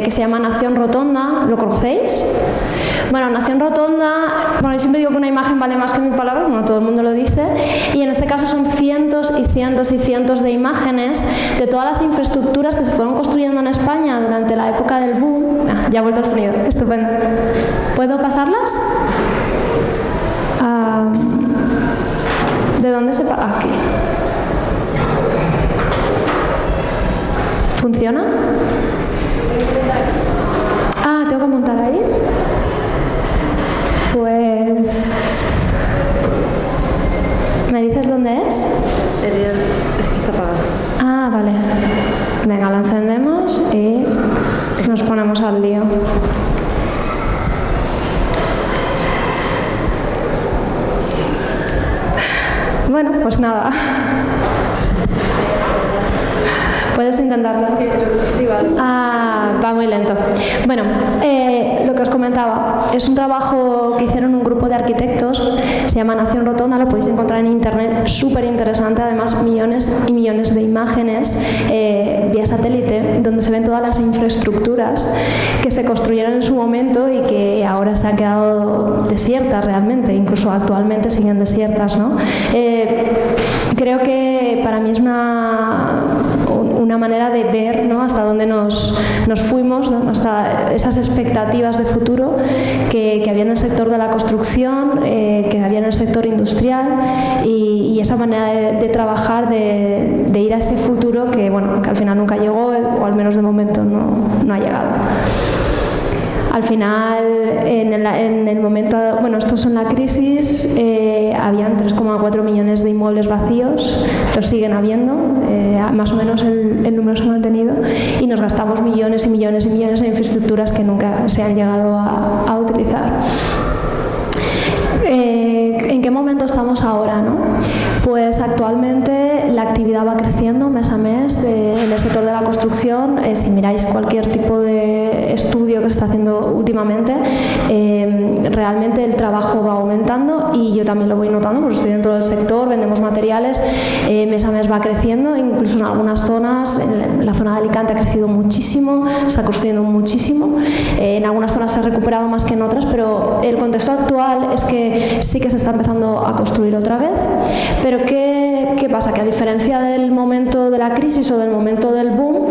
que se llama Nación Rotonda. ¿Lo conocéis? Bueno, Nación Rotonda, bueno, yo siempre digo que una imagen vale más que 1000 palabras, bueno, todo el mundo lo dice, y en este caso son cientos y cientos y cientos de imágenes de todas las infraestructuras que se fueron construyendo en España durante la época del boom. Ya ha vuelto el sonido, estupendo. ¿Puedo pasarlas? ¿De dónde se pasa? Aquí. ¿Funciona? Tengo que montar ahí. Pues... ¿me dices dónde es? Es que está apagado. Vale. Venga, lo encendemos y nos ponemos al lío. Bueno, pues nada. ¿Puedes intentarlo? Sí, vale. Va muy lento. Bueno, lo que os comentaba, es un trabajo que hicieron un grupo de arquitectos, se llama Nación Rotonda, lo podéis encontrar en internet, súper interesante, además millones y millones de imágenes vía satélite, donde se ven todas las infraestructuras que se construyeron en su momento y que ahora se han quedado desiertas realmente, incluso actualmente siguen desiertas, ¿no? Creo que para mí es una manera de ver, ¿no?, hasta dónde nos fuimos, ¿no?, hasta esas expectativas de futuro que había en el sector de la construcción, que había en el sector industrial y esa manera de trabajar, de ir a ese futuro que, bueno, que al final nunca llegó, o al menos de momento no ha llegado. Al final, en el momento, bueno, esto es en la crisis, habían 3,4 millones de inmuebles vacíos, los siguen habiendo, más o menos el número se ha mantenido, y nos gastamos millones y millones y millones en infraestructuras que nunca se han llegado a utilizar. ¿En qué momento estamos ahora, no? Pues actualmente la actividad va creciendo mes a mes en el sector de la construcción. Si miráis cualquier tipo de estudio que se está haciendo últimamente, realmente el trabajo va aumentando y yo también lo voy notando porque estoy dentro del sector, vendemos materiales, mes a mes va creciendo, incluso en algunas zonas, en la zona de Alicante ha crecido muchísimo, se está construyendo muchísimo, en algunas zonas se ha recuperado más que en otras, pero el contexto actual es que sí que se está empezando a construir otra vez, pero ¿qué pasa? Que a diferencia del momento de la crisis o del momento del boom,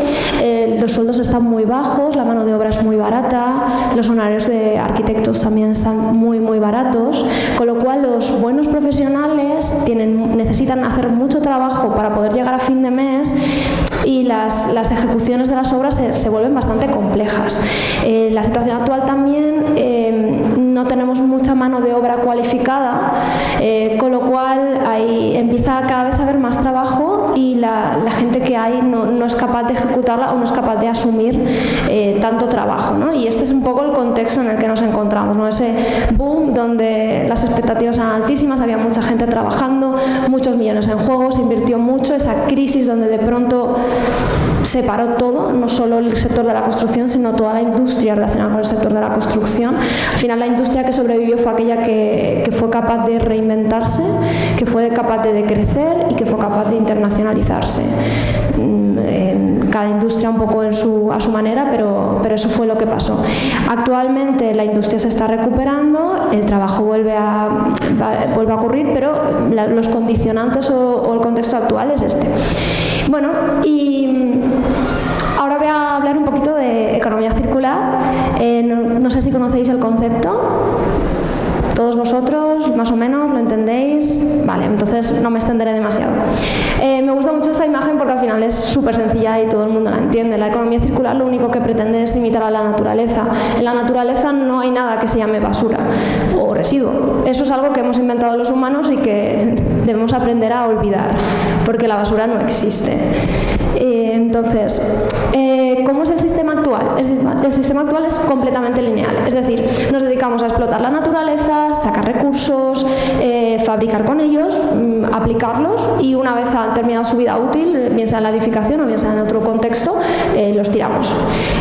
los sueldos están muy bajos, la mano de obra es muy barata, los honorarios de arquitectos también están muy muy baratos, con lo cual los buenos profesionales necesitan hacer mucho trabajo para poder llegar a fin de mes y las ejecuciones de las obras se vuelven bastante complejas. La situación actual también, no tenemos mucha mano de obra cualificada, con lo cual empieza cada vez a haber más trabajo y la gente que hay no es capaz de ejecutarla o no es capaz de asumir tanto trabajo, ¿no? Y este es un poco el contexto en el que nos encontramos, ¿no? Ese boom donde las expectativas eran altísimas, había mucha gente trabajando, muchos millones en juego, se invirtió mucho, esa crisis donde de pronto se paró todo, no solo el sector de la construcción, sino toda la industria relacionada con el sector de la construcción. Al final la industria que sobrevivió fue aquella que fue capaz de reinventarse, que fue capaz de crecer y que fue capaz de internacionalizarse. Cada industria un poco a su manera, pero eso fue lo que pasó. Actualmente la industria se está recuperando, el trabajo vuelve a ocurrir, pero los condicionantes o el contexto actual es este. Bueno, y ahora voy a hablar un poquito de economía circular. No sé si conocéis el concepto. ¿Todos vosotros, más o menos, lo entendéis? Vale, entonces no me extenderé demasiado. Me gusta mucho esta imagen porque al final es súper sencilla y todo el mundo la entiende. La economía circular lo único que pretende es imitar a la naturaleza. En la naturaleza no hay nada que se llame basura o residuo. Eso es algo que hemos inventado los humanos y que debemos aprender a olvidar, porque la basura no existe. Entonces, ¿cómo es el sistema actual? El sistema actual es completamente lineal, es decir, nos dedicamos a explotar la naturaleza, sacar recursos, fabricar con ellos, aplicarlos y una vez han terminado su vida útil, bien sea en la edificación o bien sea en otro contexto, los tiramos.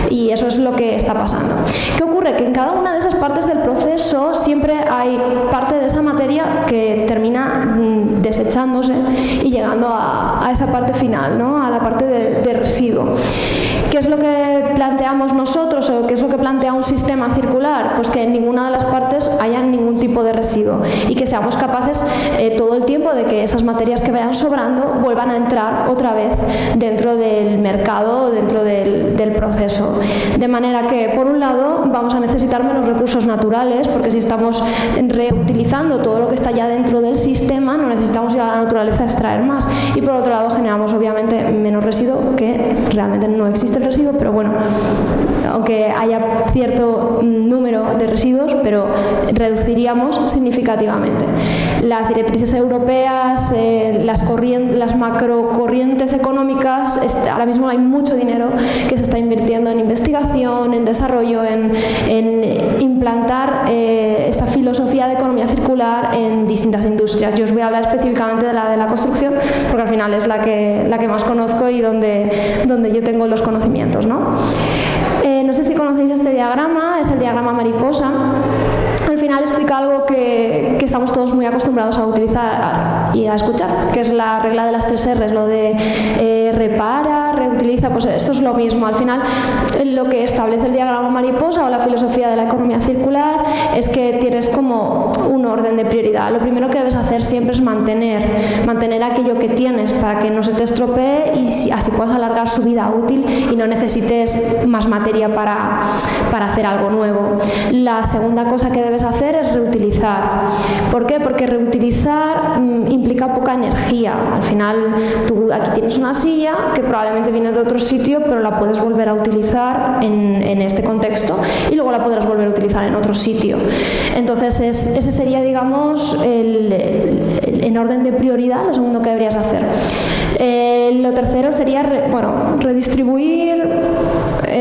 Y eso es lo que está pasando. ¿Qué ocurre? Que en cada una de esas partes del proceso siempre hay parte de esa materia que termina desechándose y llegando a esa parte final, ¿no? A la parte de residuo. ¿Qué es lo que planteamos nosotros o qué es lo que plantea un sistema circular? Pues que en ninguna de las partes haya ningún tipo de residuo y que seamos capaces todo el tiempo de que esas materias que vayan sobrando vuelvan a entrar otra vez dentro del mercado, dentro del proceso. De manera que, por un lado, vamos a necesitar menos recursos naturales, porque si estamos reutilizando todo lo que está ya dentro del sistema, no necesitamos ir a la naturaleza a extraer más. Y por otro lado, generamos obviamente menos residuo, que realmente no existe el residuo, pero bueno, aunque haya cierto número de residuos, pero reduciríamos significativamente. Las directrices europeas, las macrocorrientes económicas, ahora mismo hay mucho dinero que se está invirtiendo en investigación, en desarrollo, en implantar esta filosofía de economía circular en distintas industrias. Yo os voy a hablar específicamente de la construcción, porque al final es la que más conozco y donde yo tengo los conocimientos, ¿no? No sé si conocéis este diagrama, es el diagrama mariposa. Al final explica algo que estamos todos muy acostumbrados a utilizar y a escuchar, que es la regla de las 3 R's, lo de repara, reutiliza, pues esto es lo mismo. Al final, lo que establece el diagrama mariposa o la filosofía de la economía circular es que tienes como un orden de prioridad. Lo primero que debes hacer siempre es mantener aquello que tienes para que no se te estropee y así puedas alargar su vida útil y no necesites más materia para hacer algo nuevo. La segunda cosa que debes hacer es reutilizar. ¿Por qué? Porque reutilizar implica poca energía. Al final, tú aquí tienes una silla que probablemente viene de otro sitio, pero la puedes volver a utilizar en este contexto y luego la podrás volver a utilizar en otro sitio. Entonces, ese sería, digamos, en orden de prioridad, lo segundo que deberías hacer. Lo tercero sería, redistribuir.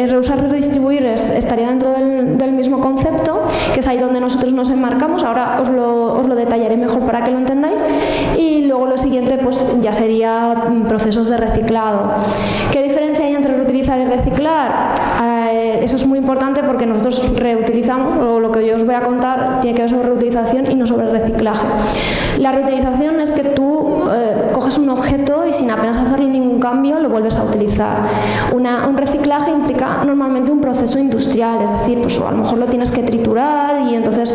Reusar y redistribuir estaría dentro del mismo concepto, que es ahí donde nosotros nos enmarcamos. Ahora os lo detallaré mejor para que lo entendáis. Y luego lo siguiente pues ya sería procesos de reciclado. ¿Qué diferencia hay entre reutilizar y reciclar? Eso es muy importante porque nosotros reutilizamos, o lo que yo os voy a contar tiene que ver sobre reutilización y no sobre reciclaje. La reutilización es que tú coges un objeto y sin apenas hacerle ningún cambio lo vuelves a utilizar. Un reciclaje implica normalmente un proceso industrial, es decir, pues a lo mejor lo tienes que triturar y entonces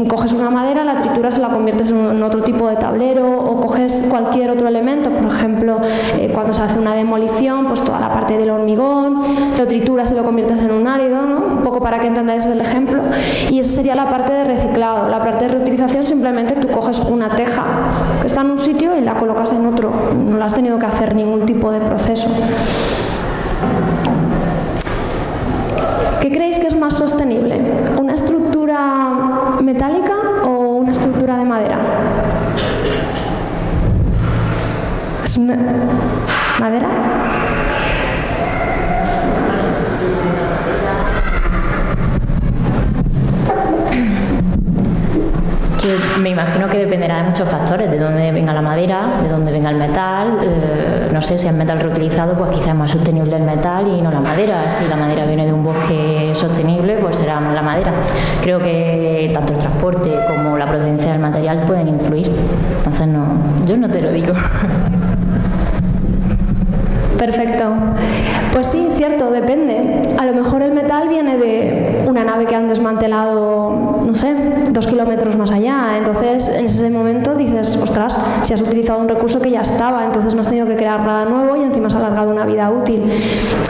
coges una madera, la trituras y la conviertes en otro tipo de tablero, o coges cualquier otro elemento, por ejemplo, cuando se hace una demolición, pues toda la parte del hormigón, lo trituras y lo conviertes en un árido, ¿no? Un poco para que entendáis el ejemplo. Y esa sería la parte de reciclado. La parte de reutilización, simplemente tú coges una teja que está en un sitio y la colocas en otro. No le has tenido que hacer ningún tipo de proceso. ¿Qué creéis que es más sostenible? ¿Una estructura metálica o una estructura de madera? ¿Es una madera? Me imagino que dependerá de muchos factores, de dónde venga la madera, de dónde venga el metal. No sé, si es metal reutilizado, pues quizás es más sostenible el metal y no la madera. Si la madera viene de un bosque sostenible, pues será la madera. Creo que tanto el transporte como la procedencia del material pueden influir. Entonces, yo no te lo digo. Perfecto. Pues sí, cierto, depende. A lo mejor el metal viene de una nave que han desmantelado, no sé, 2 kilómetros más allá. Entonces, en ese momento dices, ostras, si has utilizado un recurso que ya estaba, entonces no has tenido que crear nada nuevo y encima has alargado una vida útil.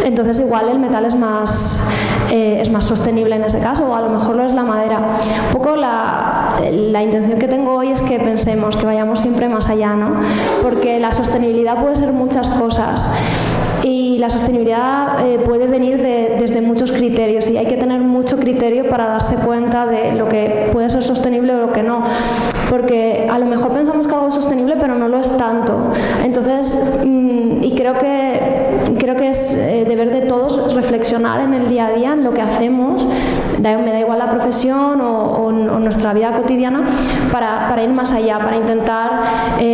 Entonces, igual el metal es más sostenible en ese caso, o a lo mejor lo es la madera. Un poco la intención que tengo hoy es que pensemos, que vayamos siempre más allá, ¿no? Porque la sostenibilidad puede ser muchas cosas. Y la sostenibilidad puede venir desde muchos criterios, y hay que tener mucho criterio para darse cuenta de lo que puede ser sostenible o lo que no, porque a lo mejor pensamos que algo es sostenible pero no lo es tanto. Entonces, y creo que es deber de todos reflexionar en el día a día en lo que hacemos, me da igual la profesión o nuestra vida cotidiana, para ir más allá, para intentar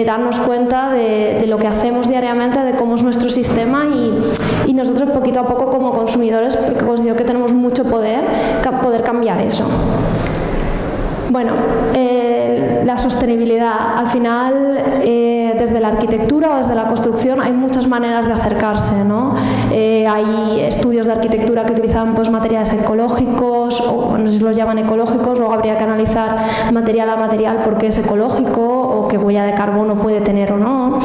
darnos cuenta de lo que hacemos diariamente, de cómo es nuestro sistema, y nosotros poquito a poco como consumidores, porque considero que tenemos mucho poder cambiar eso. Bueno, la sostenibilidad, al final desde la arquitectura o desde la construcción hay muchas maneras de acercarse, ¿no? Hay estudios de arquitectura que utilizan pues, materiales ecológicos, o no sé si los llaman ecológicos, luego habría que analizar material a material por qué es ecológico o qué huella de carbono puede tener o no.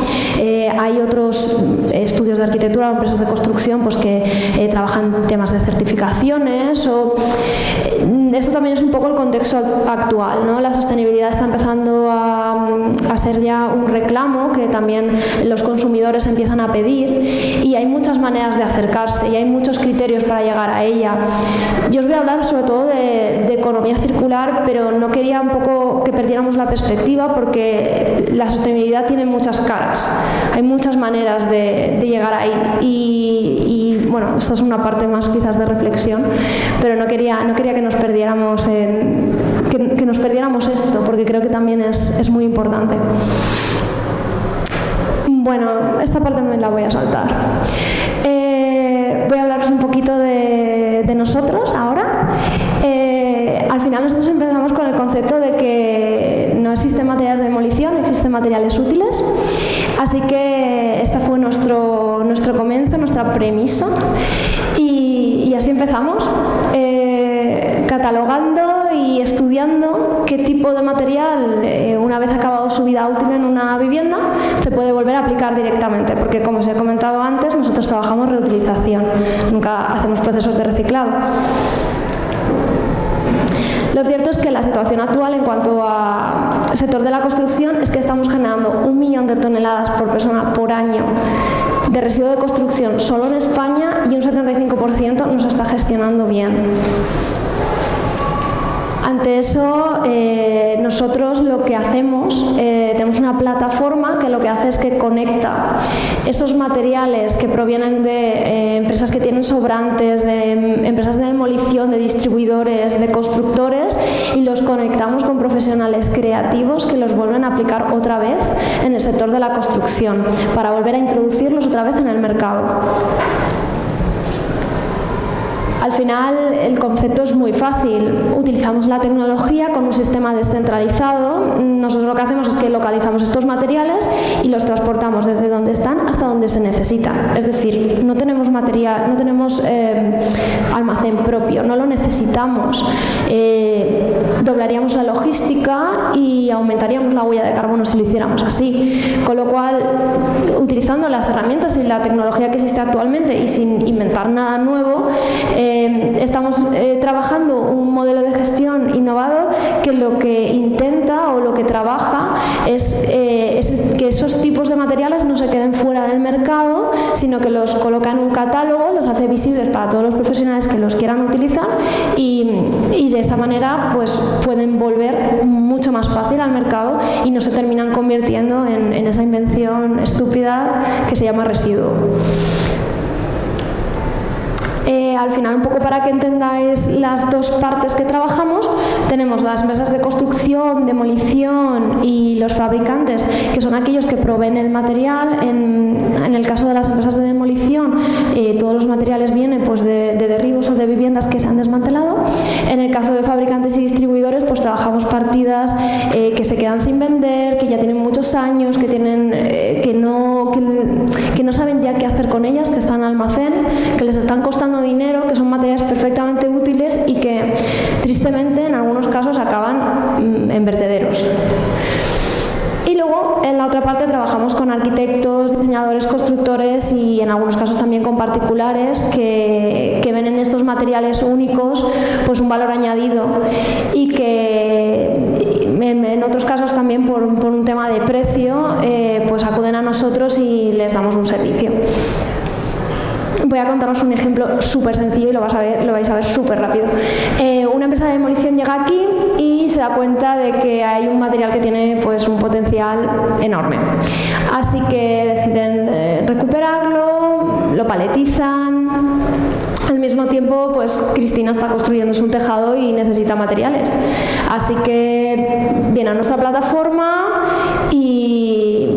Hay otros estudios de arquitectura o empresas de construcción pues, que trabajan temas de certificaciones. Esto también es un poco el contexto actual, ¿no? La sostenibilidad está empezando a ser ya un reclamo que también los consumidores empiezan a pedir, y hay muchas maneras de acercarse y hay muchos criterios para llegar a ella. Yo os voy a hablar sobre todo de economía circular, pero no quería un poco que perdiéramos la perspectiva, porque la sostenibilidad tiene muchas caras, hay muchas maneras de llegar ahí, y bueno, esta es una parte más quizás de reflexión, pero no quería que nos perdiéramos que nos perdiéramos esto, porque creo que también es muy importante. Bueno, esta parte me la voy a saltar. Voy a hablaros un poquito de nosotros ahora. Al final nosotros empezamos con el concepto de que no existen materiales de demolición, existen materiales útiles. Así que esta fue nuestro comienzo, nuestra premisa. Y así empezamos, catalogando y estudiando qué tipo de material, una vez acabado su vida útil en una vivienda, se puede volver a aplicar directamente, porque como os he comentado antes, nosotros trabajamos reutilización, nunca hacemos procesos de reciclado. Lo cierto es que la situación actual en cuanto al sector de la construcción es que estamos generando 1 millón de toneladas por persona por año de residuo de construcción solo en España, y un 75% no se está gestionando bien. Ante eso, nosotros lo que hacemos, tenemos una plataforma que lo que hace es que conecta esos materiales que provienen de empresas que tienen sobrantes, de empresas de demolición, de distribuidores, de constructores, y los conectamos con profesionales creativos que los vuelven a aplicar otra vez en el sector de la construcción, para volver a introducirlos otra vez en el mercado. Al final, el concepto es muy fácil. Utilizamos la tecnología con un sistema descentralizado. Nosotros lo que hacemos es que localizamos estos materiales y los transportamos desde donde están hasta donde se necesitan. Es decir, no tenemos material, no tenemos almacén propio, no lo necesitamos. Doblaríamos la logística y aumentaríamos la huella de carbono si lo hiciéramos así. Con lo cual, utilizando las herramientas y la tecnología que existe actualmente y sin inventar nada nuevo, estamos trabajando un modelo de gestión innovador que lo que intenta o lo que trabaja es que esos tipos de materiales no se queden fuera del mercado, sino que los coloca en un catálogo, los hace visibles para todos los profesionales que los quieran utilizar, y de esa manera pues pueden volver mucho más fácil al mercado y no se terminan convirtiendo en esa invención estúpida que se llama residuo. Al final, un poco para que entendáis las dos partes que trabajamos, tenemos las empresas de construcción, demolición y los fabricantes, que son aquellos que proveen el material. En el caso de las empresas de demolición, todos los materiales vienen pues, de derribos o de viviendas que se han desmantelado. En el caso de fabricantes y distribuidores, pues trabajamos partidas que se quedan sin vender, que ya tienen muchos años, que tienen que no saben ya qué hacer con ellas, que están en almacén, que les están costando dinero, que son materiales perfectamente útiles y que tristemente en algunos casos acaban en vertederos. Y luego en la otra parte trabajamos con arquitectos, diseñadores, constructores y en algunos casos también con particulares que ven en estos materiales únicos pues un valor añadido, y que en otros casos también por un tema de precio pues acuden a nosotros y les damos un servicio. Voy a contaros un ejemplo súper sencillo y lo vais a ver súper rápido. Una empresa de demolición llega aquí y se da cuenta de que hay un material que tiene pues, un potencial enorme. Así que deciden recuperarlo, lo paletizan. Al mismo tiempo, pues Cristina está construyéndose un tejado y necesita materiales. Así que viene a nuestra plataforma y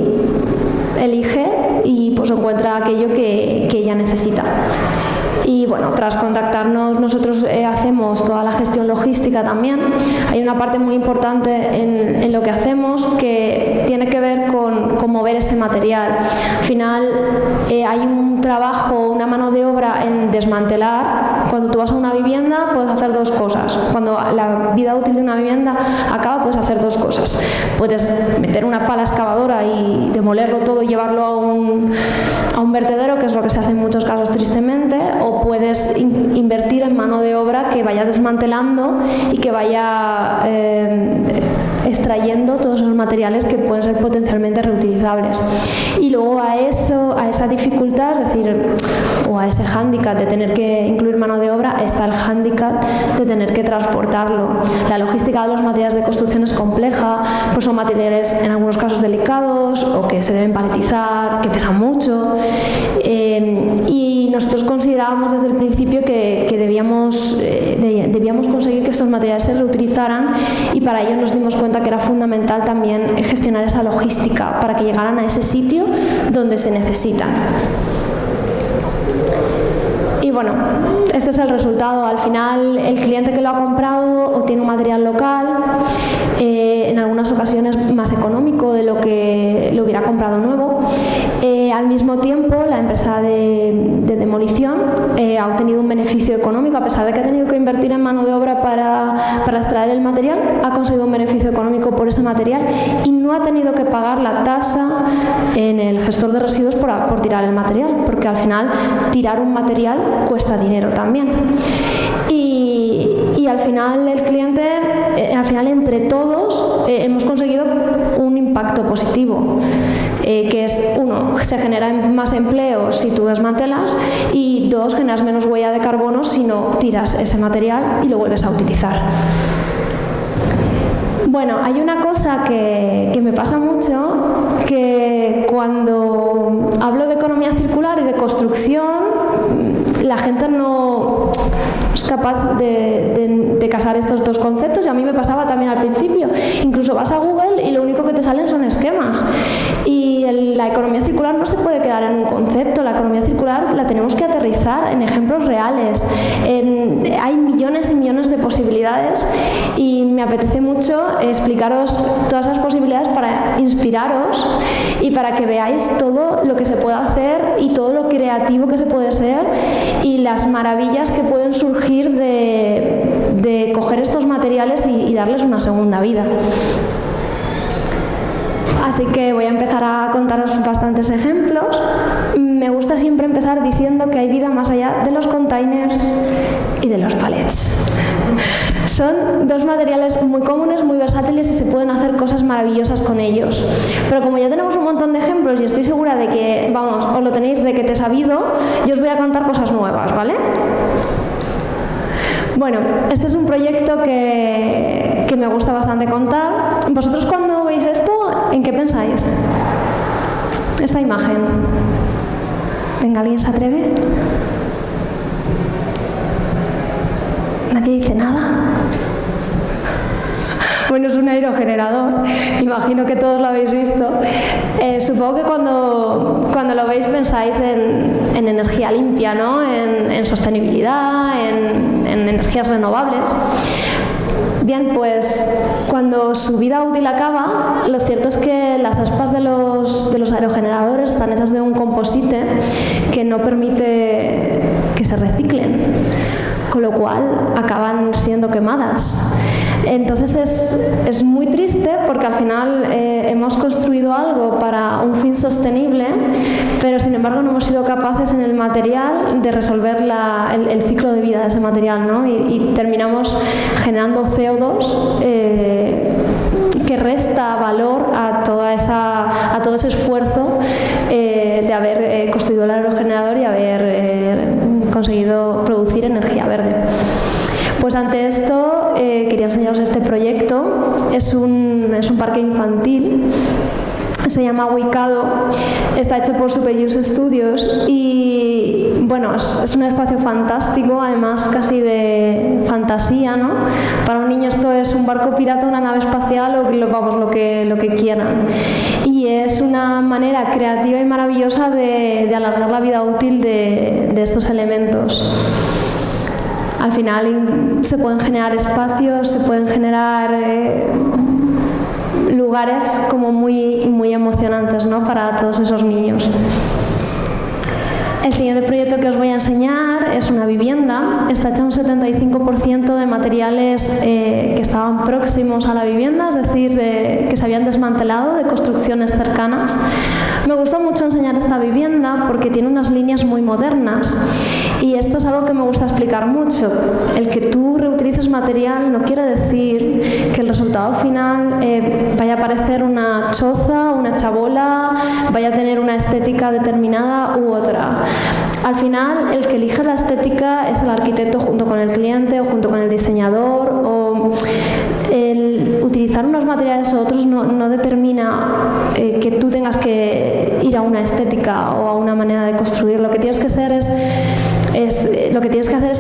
elige y pues encuentra aquello que ella necesita. Y bueno, tras contactarnos, nosotros hacemos toda la gestión logística también. Hay una parte muy importante en lo que hacemos que tiene que ver con mover ese material. Al final hay un trabajo, una mano de obra en desmantelar. Cuando tú vas a una vivienda puedes hacer dos cosas. Cuando la vida útil de una vivienda acaba, puedes hacer dos cosas. Puedes meter una pala excavadora y demolerlo todo y llevarlo a un vertedero, que es lo que se hace en muchos casos tristemente, o puedes invertir en mano de obra que vaya desmantelando y que vaya extrayendo todos esos materiales que pueden ser potencialmente reutilizables. Y luego a esa dificultad, es decir, o a ese hándicap de tener que incluir mano de obra, está el hándicap de tener que transportarlo. La logística de los materiales de construcción es compleja, pues son materiales en algunos casos delicados o que se deben paletizar, que pesan mucho, y nosotros considerábamos desde el principio que debíamos conseguir que estos materiales se reutilizaran, y para ello nos dimos cuenta que era fundamental también gestionar esa logística para que llegaran a ese sitio donde se necesitan. Y bueno, este es el resultado. Al final, el cliente que lo ha comprado obtiene un material local, en algunas ocasiones más económico de lo que lo hubiera comprado nuevo. Al mismo tiempo, la empresa de demolición ha obtenido un beneficio económico, a pesar de que ha tenido que invertir en mano de obra para extraer el material, ha conseguido un beneficio económico por ese material y no ha tenido que pagar la tasa en el gestor de residuos por tirar el material, porque al final tirar un material cuesta dinero también. Y al final el cliente, entre todos hemos conseguido un impacto positivo, que es, uno, se generan más empleos si tú desmantelas, y dos, generas menos huella de carbono si no tiras ese material y lo vuelves a utilizar. Bueno, hay una cosa que me pasa mucho, que cuando hablo de economía circular y de construcción, la gente no es capaz de casar estos dos conceptos, y a mí me pasaba también al principio. Incluso vas a Google y lo único que te salen son esquemas. Y la economía circular no se puede quedar en un concepto. La economía circular la tenemos que aterrizar en ejemplos reales. Hay millones y millones de posibilidades, y me apetece mucho explicaros todas esas posibilidades para inspiraros y para que veáis todo lo que se puede hacer y todo lo creativo que se puede ser y las maravillas que pueden surgir de coger estos materiales y darles una segunda vida. Así que voy a empezar a contaros bastantes ejemplos. Me gusta siempre empezar diciendo que hay vida más allá de los containers y de los palets. Son dos materiales muy comunes, muy versátiles, y se pueden hacer cosas maravillosas con ellos. Pero como ya tenemos un montón de ejemplos y estoy segura de que, os lo tenéis requete sabido, yo os voy a contar cosas nuevas, ¿vale? Bueno, este es un proyecto que me gusta bastante contar. ¿Vosotros cuando veis esto, en qué pensáis? Esta imagen. Venga, ¿alguien se atreve? ¿Nadie dice nada? Bueno, es un aerogenerador, imagino que todos lo habéis visto. Supongo que cuando lo veis pensáis en energía limpia, ¿no? En sostenibilidad, en energías renovables. Bien, pues cuando su vida útil acaba, lo cierto es que las aspas de los aerogeneradores están hechas de un composite que no permite que se reciclen, con lo cual acaban siendo quemadas. Entonces es muy triste, porque al final hemos construido algo para un fin sostenible, pero sin embargo no hemos sido capaces en el material de resolver el ciclo de vida de ese material, ¿no? Y terminamos generando CO2 que resta valor a todo ese esfuerzo de haber construido el aerogenerador y haber conseguido producir energía verde. Pues ante esto quería enseñaros este proyecto. Es un parque infantil se llama Wicado, está hecho por Superuse Studios y bueno, es un espacio fantástico, además casi de fantasía, ¿no? Para un niño esto es un barco pirata, una nave espacial o lo que quieran. Y es una manera creativa y maravillosa de alargar la vida útil de estos elementos. Al final se pueden generar espacios, se pueden generar lugares como muy, muy emocionantes, ¿no? Para todos esos niños. El siguiente proyecto que os voy a enseñar es una vivienda. Está hecha un 75% de materiales que estaban próximos a la vivienda, es decir, que se habían desmantelado de construcciones cercanas. Me gusta mucho enseñar esta vivienda porque tiene unas líneas muy modernas y esto es algo que me gusta explicar mucho. El que tú reutilices material no quiere decir que el resultado final vaya a parecer una choza, una chabola, vaya a tener una estética determinada u otra. Al final, el que elige la estética es el arquitecto junto con el cliente o junto con el diseñador, o el utilizar unos materiales u otros no determina que tú tengas que ir a una estética o a una manera de construir. Lo que tienes que hacer es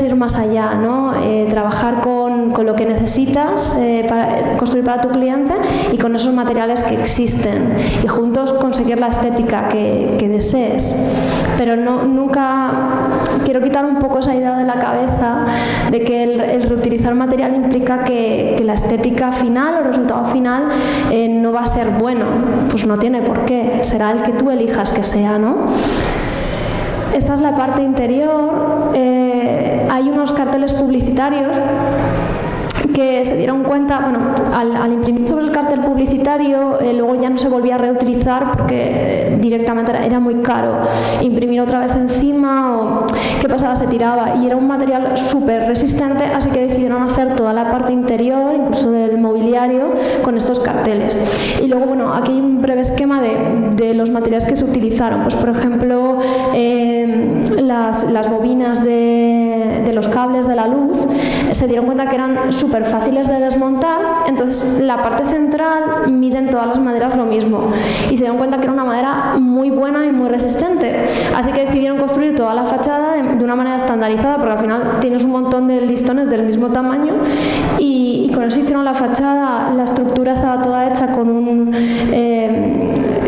ir más allá, ¿no? Trabajar con lo que necesitas para construir para tu cliente y con esos materiales que existen y juntos conseguir la estética que desees. Pero nunca quiero quitar un poco esa idea de la cabeza de que el reutilizar material implica que la estética final o el resultado final no va a ser bueno. Pues no tiene por qué, será el que tú elijas que sea, ¿no? Esta es la parte interior. Hay unos carteles publicitarios que se dieron cuenta, bueno, al imprimir sobre el cartel publicitario, luego ya no se volvía a reutilizar porque directamente era muy caro imprimir otra vez encima o qué pasaba, se tiraba y era un material súper resistente, así que decidieron hacer toda la parte interior, incluso del mobiliario, con estos carteles. Y luego, bueno, aquí hay un breve esquema de los materiales que se utilizaron. Pues, por ejemplo, las bobinas de los cables de la luz se dieron cuenta que eran súper fáciles de desmontar, entonces la parte central miden todas las maderas lo mismo y se dieron cuenta que era una madera muy buena y muy resistente, así que decidieron construir toda la fachada de una manera estandarizada, porque al final tienes un montón de listones del mismo tamaño y con eso hicieron la fachada. La estructura estaba toda hecha con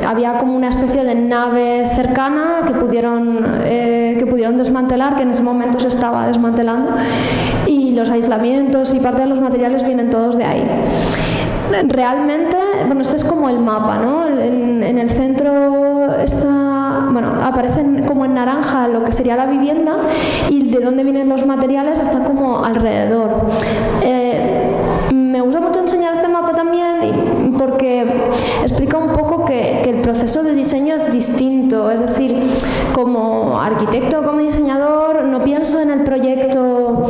había como una especie de nave cercana que pudieron desmantelar, que en ese momento se estaba desmantelando, y los aislamientos y parte de los materiales vienen todos de ahí. Realmente, bueno, este es como el mapa, ¿no? En el centro aparecen como en naranja lo que sería la vivienda y de dónde vienen los materiales está como alrededor. Me gusta mucho enseñar este mapa también porque explica un poco que el proceso de diseño es distinto, es decir, como arquitecto o como diseñador no pienso en el proyecto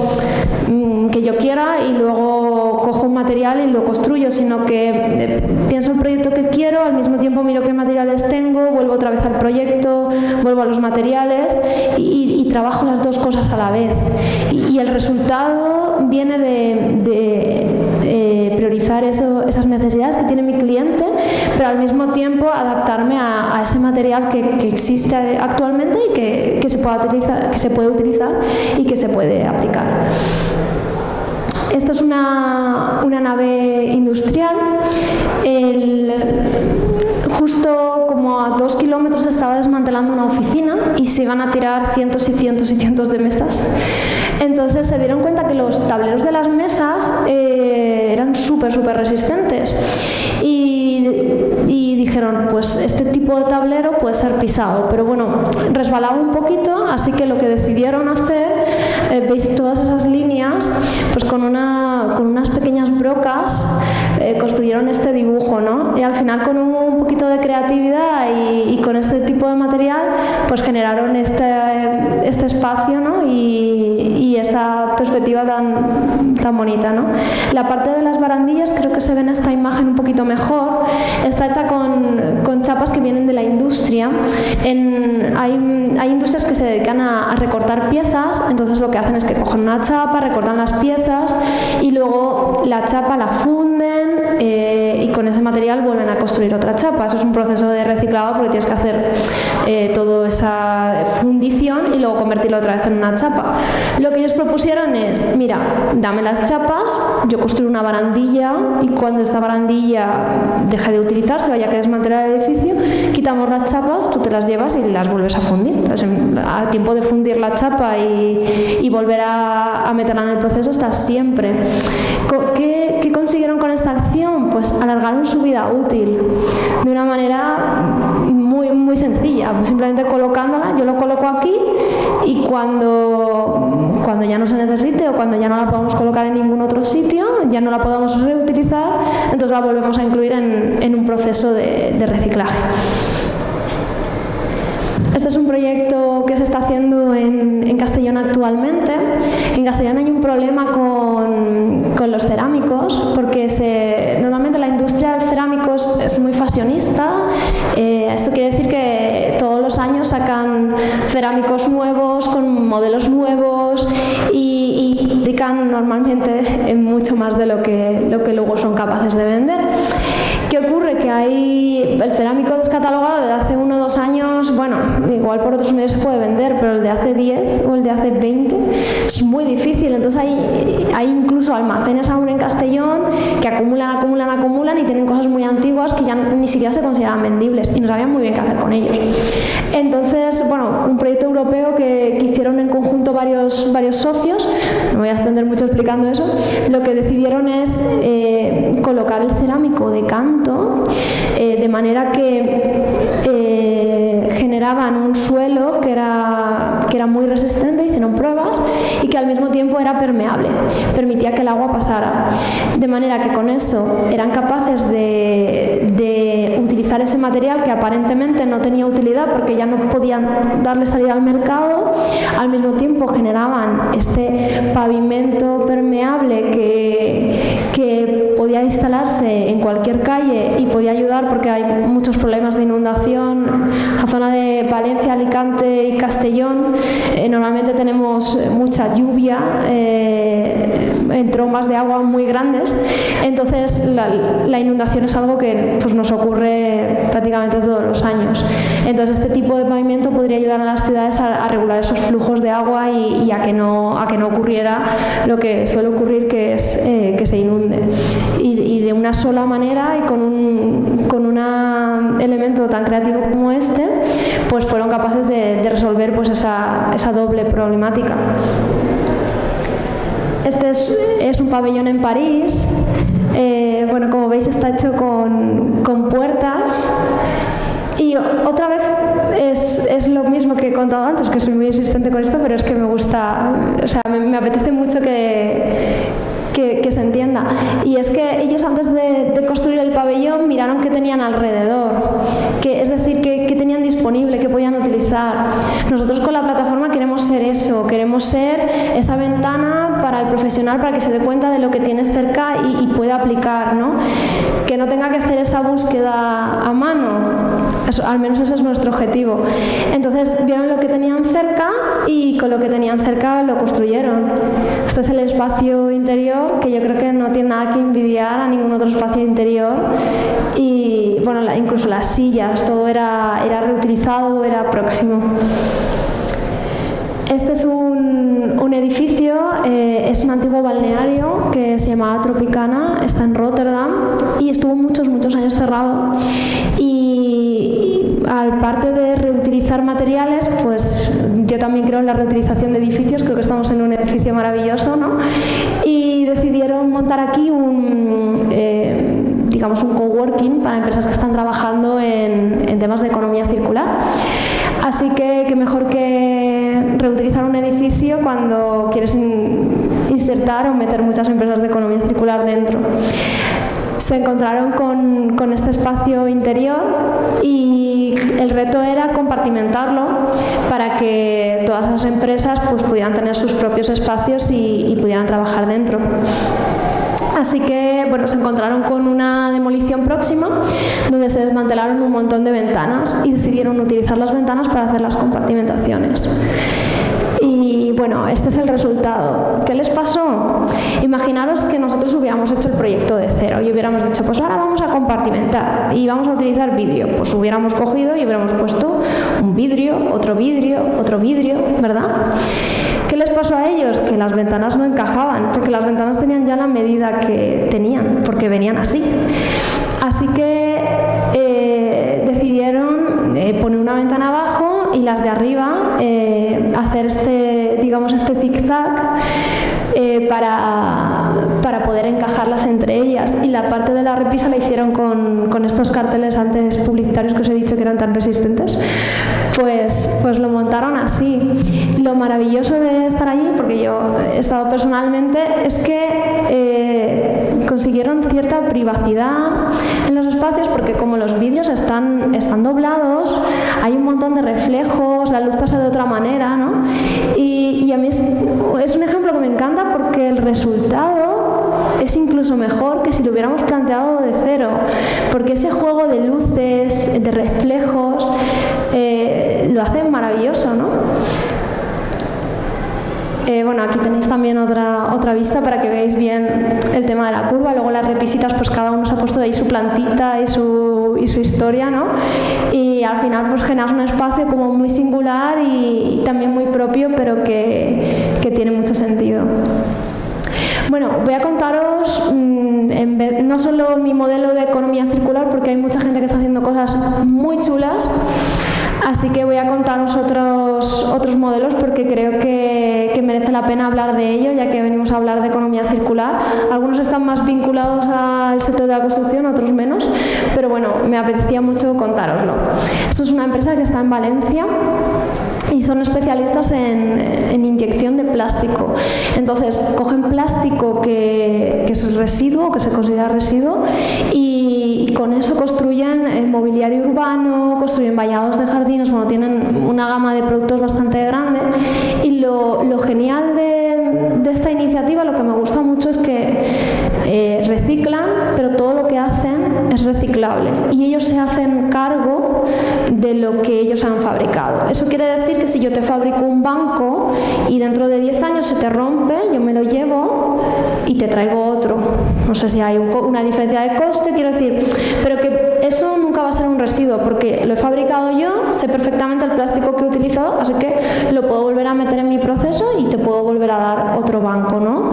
que yo quiera y luego cojo un material y lo construyo, sino que pienso el proyecto que quiero, al mismo tiempo miro qué materiales tengo, vuelvo otra vez al proyecto, vuelvo a los materiales y trabajo las dos cosas a la vez. Y el resultado viene de priorizar esas necesidades que tiene mi cliente, pero al mismo tiempo adaptarme a ese material que existe actualmente y que se puede utilizar y que se puede aplicar. Esta es una nave industrial. Justo como a 2 kilómetros se estaba desmantelando una oficina y se iban a tirar cientos y cientos y cientos de mesas. Entonces se dieron cuenta que los tableros de las mesas eran súper resistentes y dijeron, pues este tipo de tablero puede ser pisado, pero bueno, resbalaba un poquito, así que lo que decidieron hacer, veis todas esas líneas, pues con unas pequeñas brocas construyeron este dibujo, ¿no? Y al final con un poquito de creatividad y con este tipo de material, pues generaron este espacio, ¿no? Y esta perspectiva tan bonita, ¿no? La parte de las barandillas, creo que se ve en esta imagen un poquito mejor, está hecha con chapas que vienen de la industria. Hay industrias que se dedican a recortar piezas, entonces lo que hacen es que cogen una chapa, recortan las piezas y luego la chapa la funden y con con ese material vuelven a construir otra chapa. Eso es un proceso de reciclado porque tienes que hacer toda esa fundición y luego convertirlo otra vez en una chapa. Lo que ellos propusieron es, mira, dame las chapas, yo construyo una barandilla y cuando esta barandilla deje de utilizarse, vaya que desmantelar el edificio, quitamos las chapas, tú te las llevas y las vuelves a fundir. A tiempo de fundir la chapa y volver a meterla en el proceso está siempre. ¿Qué consiguieron con esta acción? Pues alargaron su vida útil de una manera muy sencilla, simplemente colocándola. Yo lo coloco aquí y cuando ya no se necesite o cuando ya no la podamos colocar en ningún otro sitio, ya no la podamos reutilizar, entonces la volvemos a incluir en un proceso de reciclaje. Este es un proyecto que se está haciendo en Castellón actualmente. En Castellón hay un problema con los cerámicos porque normalmente la industria del cerámico es muy fashionista. Esto quiere decir que todos los años sacan cerámicos nuevos con modelos nuevos y dedican normalmente mucho más de lo que luego son capaces de vender. ¿Qué ocurre? Que el cerámico descatalogado de hace 1 o 2 años, bueno, igual por otros medios se puede vender, pero el de hace 10 o el de hace 20 es muy difícil. Entonces hay incluso almacenes aún en Castellón que acumulan y tienen cosas muy antiguas que ya ni siquiera se consideran vendibles y no sabían muy bien qué hacer con ellos. Entonces, bueno, un proyecto europeo que hicieron en conjunto varios socios, no voy a extender mucho explicando eso, lo que decidieron es colocar el cerámico de canto de manera que generaban un suelo que era muy resistente, hicieron pruebas, y que al mismo tiempo era permeable, permitía que el agua pasara. De manera que con eso eran capaces de utilizar ese material que aparentemente no tenía utilidad porque ya no podían darle salida al mercado, al mismo tiempo generaban este pavimento permeable que podía instalarse en cualquier calle y podía ayudar porque hay muchos problemas de inundación. La zona de Valencia, Alicante y Castellón normalmente tenemos mucha lluvia en trombas de agua muy grandes, entonces la inundación es algo que pues, nos ocurre prácticamente todos los años. Entonces este tipo de pavimento podría ayudar a las ciudades a regular esos flujos de agua y a que no ocurriera lo que suele ocurrir, que es que se inunde. Y de una sola manera y con un elemento tan creativo como este, pues fueron capaces de resolver pues esa doble problemática. Este es un pabellón en París. Bueno, como veis está hecho con puertas. Y otra vez es lo mismo que he contado antes, que soy muy insistente con esto, pero es que me gusta, o sea, me apetece mucho que se entienda. Y es que ellos antes de construir el pabellón miraron qué tenían alrededor, es decir, qué tenían disponible, qué podían utilizar. Nosotros con la plataforma queremos ser eso, queremos ser esa ventana para el profesional para que se dé cuenta de lo que tiene cerca y pueda aplicar, ¿no? Que no tenga que hacer esa búsqueda a mano. Al menos ese es nuestro objetivo. Entonces vieron lo que tenían cerca y con lo que tenían cerca lo construyeron. Este es el espacio interior, que yo creo que no tiene nada que envidiar a ningún otro espacio interior. Y bueno, incluso las sillas, todo era reutilizado, era próximo. Este es un edificio, es un antiguo balneario que se llamaba Tropicana, está en Rotterdam y estuvo muchos años cerrado. Y al parte de reutilizar materiales, pues yo también creo en la reutilización de edificios, creo que estamos en un edificio maravilloso, ¿no? Y decidieron montar aquí digamos un coworking para empresas que están trabajando en temas de economía circular. Así que qué mejor que reutilizar un edificio cuando quieres insertar o meter muchas empresas de economía circular dentro. Se encontraron con este espacio interior y el reto era compartimentarlo para que todas esas empresas pues, pudieran tener sus propios espacios y pudieran trabajar dentro. Así que bueno, se encontraron con una demolición próxima donde se desmantelaron un montón de ventanas y decidieron utilizar las ventanas para hacer las compartimentaciones. Y Y bueno, este es el resultado. ¿Qué les pasó? Imaginaros que nosotros hubiéramos hecho el proyecto de cero y hubiéramos dicho, pues ahora vamos a compartimentar y vamos a utilizar vidrio. Pues hubiéramos cogido y hubiéramos puesto un vidrio, otro vidrio, ¿verdad? ¿Qué les pasó a ellos? Que las ventanas no encajaban, porque las ventanas tenían ya la medida que tenían, porque venían así. Así que decidieron poner una ventana abajo y las de arriba hacer este zigzag para poder encajarlas entre ellas, y la parte de la repisa la hicieron con estos carteles antes publicitarios que os he dicho que eran tan resistentes, pues lo montaron así. Lo maravilloso de estar allí, porque yo he estado personalmente, es que consiguieron cierta privacidad en los espacios, porque como los vídeos están doblados, hay un montón de reflejos, la luz pasa de otra manera, ¿no? Y a mí es un ejemplo que me encanta porque el resultado es incluso mejor que si lo hubiéramos planteado de cero, porque ese juego de luces, de reflejos, lo hace maravilloso, ¿no? Bueno, aquí tenéis también otra vista para que veáis bien el tema de la curva. Luego las repisitas, pues cada uno se ha puesto ahí su plantita y su historia, ¿no? Y al final pues generas un espacio como muy singular y también muy propio, pero que tiene mucho sentido. Bueno, voy a contaros no solo mi modelo de economía circular, porque hay mucha gente que está haciendo cosas muy chulas, así que voy a contaros otros modelos porque creo que merece la pena hablar de ello, ya que venimos a hablar de economía circular. Algunos están más vinculados al sector de la construcción, otros menos, pero bueno, me apetecía mucho contároslo. Esto es una empresa que está en Valencia y son especialistas en inyección de plástico. Entonces, cogen plástico que es residuo, que se considera residuo, y con eso construyen mobiliario urbano, construyen vallados de jardines, bueno, tienen una gama de productos bastante grande. Y lo genial de esta iniciativa, lo que me gusta mucho es que reciclan, pero todo lo que hacen es reciclable y ellos se hacen cargo de lo que ellos han fabricado. Eso quiere decir que si yo te fabrico un banco y dentro de 10 años se te rompe, yo me lo llevo y te traigo otro. No sé si hay una diferencia de coste, quiero decir, pero que eso nunca va a ser un residuo porque lo he fabricado yo, sé perfectamente el plástico que he utilizado, así que lo puedo volver a meter en mi proceso y te puedo volver a dar otro banco, ¿no?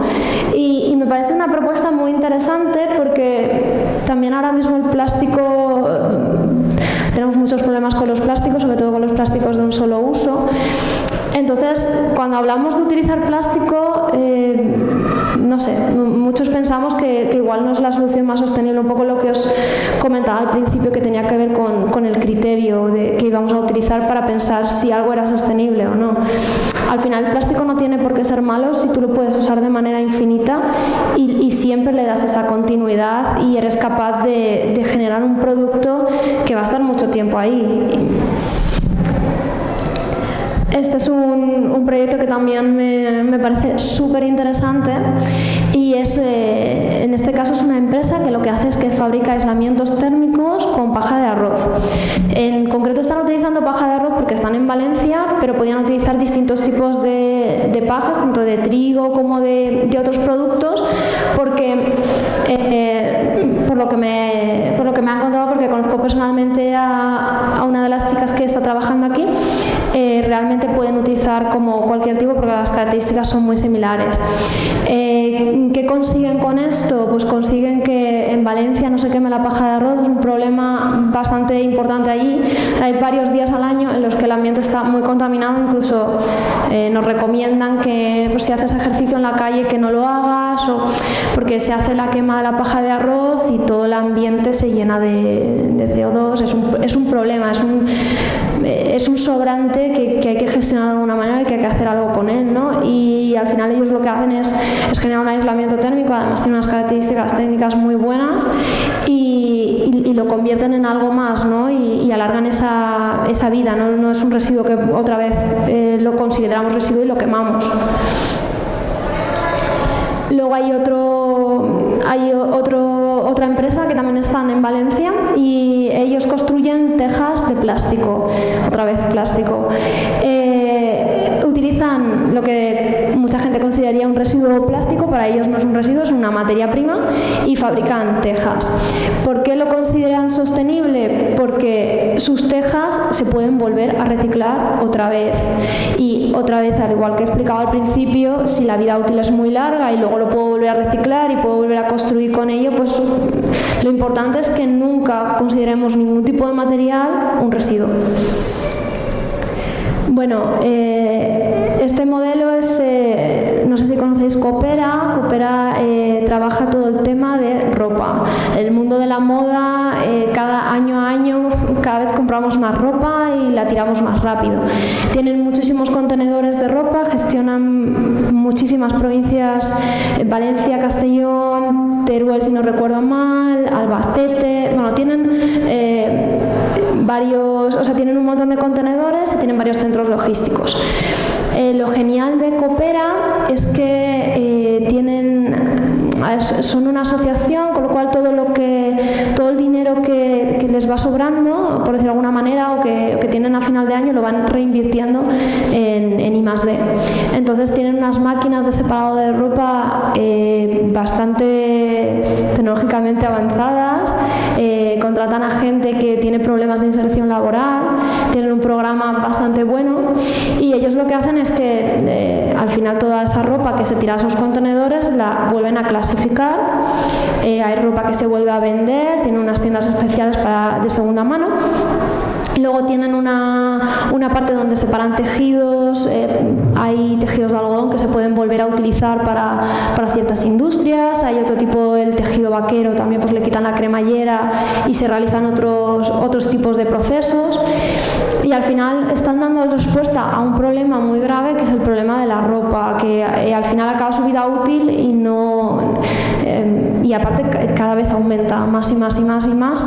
Y me parece una propuesta muy interesante porque también ahora mismo el plástico, tenemos muchos problemas con los plásticos, sobre todo con los plásticos de un solo uso. Entonces, cuando hablamos de utilizar plástico, no sé, muchos pensamos que igual no es la solución más sostenible, un poco lo que os comentaba al principio, que tenía que ver con el criterio que íbamos a utilizar para pensar si algo era sostenible o no. Al final el plástico no tiene por qué ser malo si tú lo puedes usar de manera infinita y siempre le das esa continuidad y eres capaz de generar un producto que va a estar mucho tiempo ahí. Este es un proyecto que también me parece súper interesante y en este caso es una empresa que lo que hace es que fabrica aislamientos térmicos con paja de arroz. En concreto están utilizando paja de arroz porque están en Valencia, pero podían utilizar distintos tipos de pajas, tanto de trigo como de otros productos, porque por lo que me han contado, porque conozco personalmente a una de las chicas que está trabajando aquí, realmente pueden utilizar como cualquier tipo porque las características son muy similares. ¿Qué consiguen con esto? Pues consiguen que en Valencia no se queme la paja de arroz, es un problema bastante importante allí. Hay varios días al año en los que el ambiente está muy contaminado, incluso nos recomiendan que pues, si haces ejercicio en la calle que no lo hagas, porque se hace la quema de la paja de arroz y todo el ambiente se llena de CO2, es un problema, es un sobrante que hay que gestionar de alguna manera y que hay que hacer algo con él, ¿no? Y al final ellos lo que hacen es generar un aislamiento térmico, además tiene unas características técnicas muy buenas y lo convierten en algo más, ¿no? Y alargan esa vida, ¿no? No es un residuo que otra vez lo consideramos residuo y lo quemamos. Luego hay otra empresa que también están en Valencia y ellos construyen tejas de plástico, otra vez plástico. utilizan lo que mucha gente consideraría un residuo plástico, para ellos no es un residuo, es una materia prima, y fabrican tejas. ¿Por qué lo consideran sostenible? Porque sus tejas se pueden volver a reciclar otra vez. Y otra vez, al igual que he explicado al principio, si la vida útil es muy larga y luego lo puedo volver a reciclar y puedo volver a construir con ello, pues lo importante es que nunca consideremos ningún tipo de material un residuo. Bueno, este modelo es, no sé si conocéis Coopera. Coopera trabaja todo el tema de ropa. El mundo de la moda, cada año a año, cada vez compramos más ropa y la tiramos más rápido. Tienen muchísimos contenedores de ropa, gestionan muchísimas provincias, Valencia, Castellón, Teruel, si no recuerdo mal, Albacete. Bueno, tienen tienen un montón de contenedores y tienen varios centros logísticos. Lo genial de Coopera es que son una asociación, con lo cual todo el dinero que les va sobrando, por decirlo de alguna manera, o que tienen a final de año, lo van reinvirtiendo en I+D. Entonces tienen unas máquinas de separado de ropa bastante tecnológicamente avanzadas, contratan a gente que tiene problemas de inserción laboral, tienen un programa bastante bueno, y ellos lo que hacen es que al final toda esa ropa que se tira a esos contenedores la vuelven a clasificar. Hay ropa que se vuelve a vender, tienen unas tiendas especiales de segunda mano. Luego tienen una parte donde separan tejidos, hay tejidos de algodón que se pueden volver a utilizar para ciertas industrias, hay otro tipo, el tejido vaquero, también pues le quitan la cremallera y se realizan otros tipos de procesos, y al final están dando respuesta a un problema muy grave, que es el problema de la ropa, que al final acaba su vida útil y aparte cada vez aumenta más y más y más y más.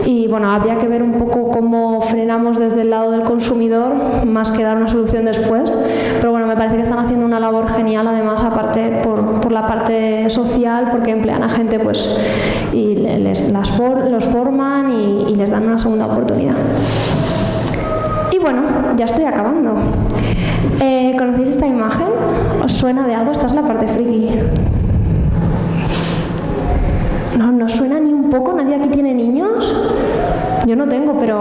Y bueno, habría que ver un poco cómo frenamos desde el lado del consumidor, más que dar una solución después. Pero bueno, me parece que están haciendo una labor genial, además, aparte por la parte social, porque emplean a gente pues y los forman y les dan una segunda oportunidad. Y bueno, ya estoy acabando. ¿Conocéis esta imagen? ¿Os suena de algo? Esta es la parte friki. ¿No suena ni un poco? ¿Nadie aquí tiene niños? Yo no tengo, pero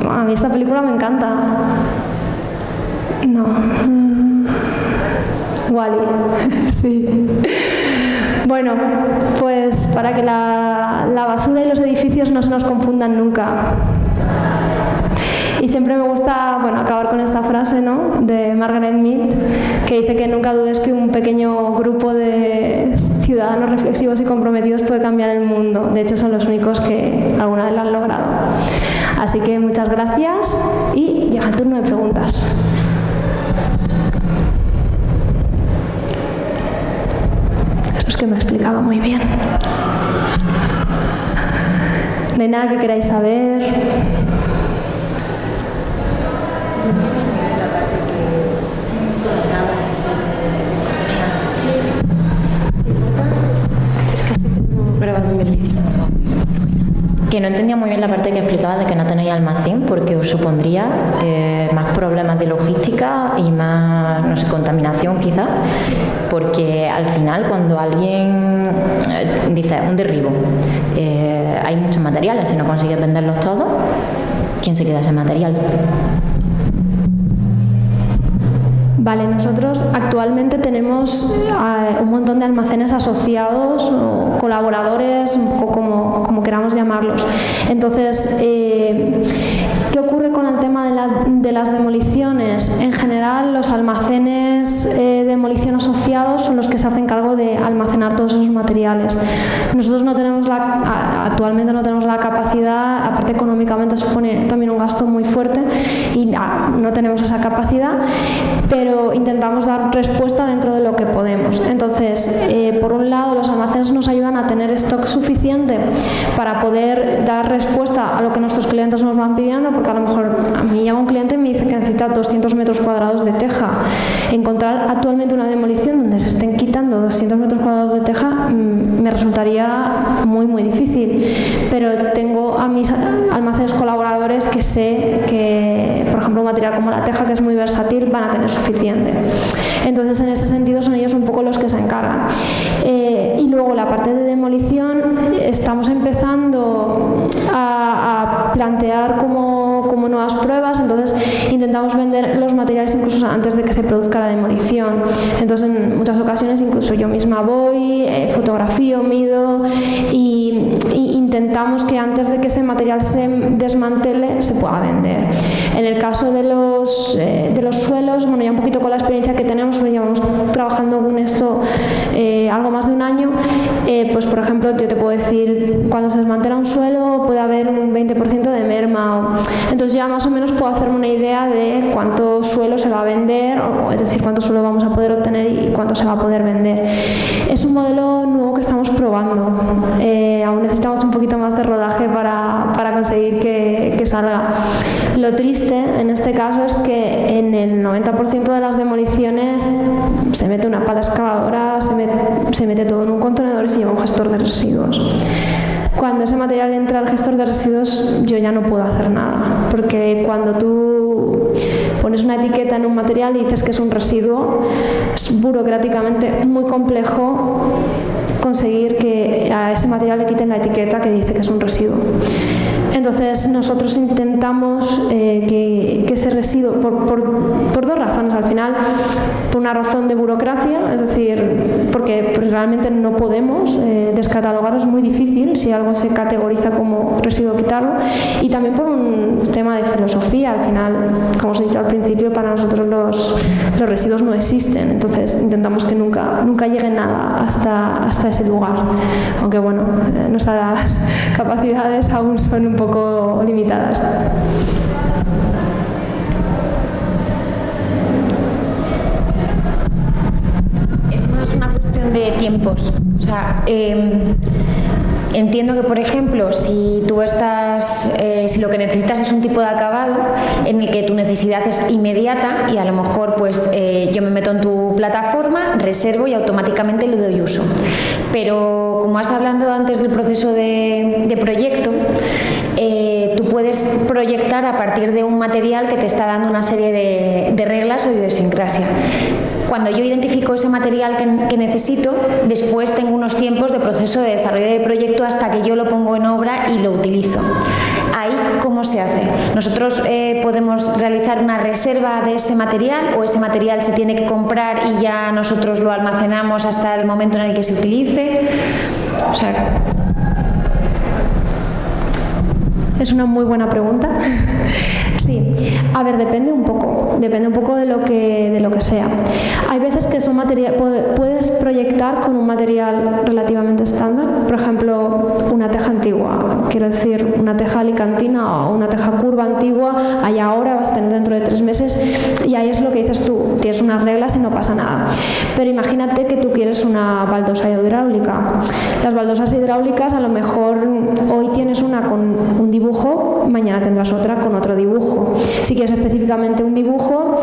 a mí esta película me encanta. No. Wall-E. Sí. Bueno, pues para que la basura y los edificios no se nos confundan nunca. Y siempre me gusta acabar con esta frase, ¿no?, de Margaret Mead, que dice que nunca dudes que un pequeño grupo de ciudadanos reflexivos y comprometidos puede cambiar el mundo. De hecho, son los únicos que alguna vez lo han logrado. Así que muchas gracias y llega el turno de preguntas. Eso es que me he explicado muy bien. ¿No hay nada que queráis saber? Que no entendía muy bien la parte que explicaba de que no tenéis almacén, porque os supondría más problemas de logística y más, no sé, contaminación quizás, porque al final cuando alguien dice un derribo, hay muchos materiales, si no consigues venderlos todos, ¿quién se queda ese material? Vale, nosotros actualmente tenemos un montón de almacenes asociados o colaboradores, un poco como queramos llamarlos. Entonces, ¿qué ocurre con el tema de las demoliciones? En general, los almacenes de demolición asociados son los que se hacen cargo de almacenar todos esos materiales. Nosotros actualmente no tenemos la capacidad, aparte económicamente supone también un gasto muy fuerte y no tenemos esa capacidad, pero intentamos dar respuesta dentro de lo que podemos. Entonces, por un lado, los almacenes nos ayudan a tener stock suficiente para poder dar respuesta a lo que nuestros clientes nos van pidiendo, porque a lo mejor a mí llega un cliente y me dice que necesita 200 metros cuadrados de teja. Encontrar actualmente una demolición donde se estén quitando 200 metros cuadrados de teja me resultaría muy, muy difícil. Pero tengo a mis almacenes colaboradores que sé que, por ejemplo, ejemplo, un material como la teja, que es muy versátil, van a tener suficiente. Entonces, en ese sentido, son ellos un poco los que se encargan. Y luego la parte de demolición, estamos empezando a plantear como nuevas pruebas, entonces intentamos vender los materiales incluso antes de que se produzca la demolición. Entonces, en muchas ocasiones incluso yo misma voy, fotografío, mido y intentamos que antes de que ese material se desmantele se pueda vender. En el caso de los suelos, bueno, ya un poquito con la experiencia que tenemos, porque llevamos trabajando con esto algo más de un año, pues por ejemplo yo te puedo decir, cuando se desmantela un suelo puede haber un 20% de merma, entonces ya más o menos puedo hacerme una idea de cuánto suelo se va a vender, es decir, cuánto suelo vamos a poder obtener y cuánto se va a poder vender. Es un modelo nuevo que estamos probando, aún necesitamos un poquito más de rodaje para conseguir que salga. Lo triste en este caso es que en el 90% de las demoliciones se mete una pala excavadora, se mete todo en un contenedor y se lleva un gestor de residuos. Cuando ese material entra al gestor de residuos, yo ya no puedo hacer nada, porque cuando tú pones una etiqueta en un material y dices que es un residuo, es burocráticamente muy complejo conseguir que a ese material le quiten la etiqueta que dice que es un residuo. Entonces nosotros intentamos que ese residuo, por dos razones al final, por una razón de burocracia, es decir, porque realmente no podemos descatalogarlo, es muy difícil si algo se categoriza como residuo quitarlo, y también por un tema de filosofía. Al final, como os he dicho al principio, para nosotros los residuos no existen, entonces intentamos que nunca llegue nada hasta ese lugar, aunque bueno, nuestras capacidades aún son un poco limitadas. Es más una cuestión de tiempos. O sea, entiendo que, por ejemplo, si tú estás, si lo que necesitas es un tipo de acabado en el que tu necesidad es inmediata y a lo mejor pues yo me meto en tu plataforma, reservo y automáticamente le doy uso. Pero como has hablado antes del proceso de proyecto, tú puedes proyectar a partir de un material que te está dando una serie de reglas o idiosincrasia. Cuando yo identifico ese material que necesito, después tengo unos tiempos de proceso de desarrollo de proyecto hasta que yo lo pongo en obra y lo utilizo. Ahí, ¿cómo se hace? ¿Nosotros podemos realizar una reserva de ese material o ese material se tiene que comprar y ya nosotros lo almacenamos hasta el momento en el que se utilice? O sea, es una muy buena pregunta. Sí, a ver, depende un poco de lo que sea. Hay veces que son puedes proyectar con un material relativamente estándar, por ejemplo, una teja antigua, quiero decir, una teja alicantina o una teja curva antigua, ahí ahora vas a tener dentro de 3 meses, y ahí es lo que dices tú, tienes unas reglas y no pasa nada. Pero imagínate que tú quieres una baldosa hidráulica. Las baldosas hidráulicas, a lo mejor hoy tienes una con un dibujo, mañana tendrás otra con otro dibujo. Si quieres específicamente un dibujo,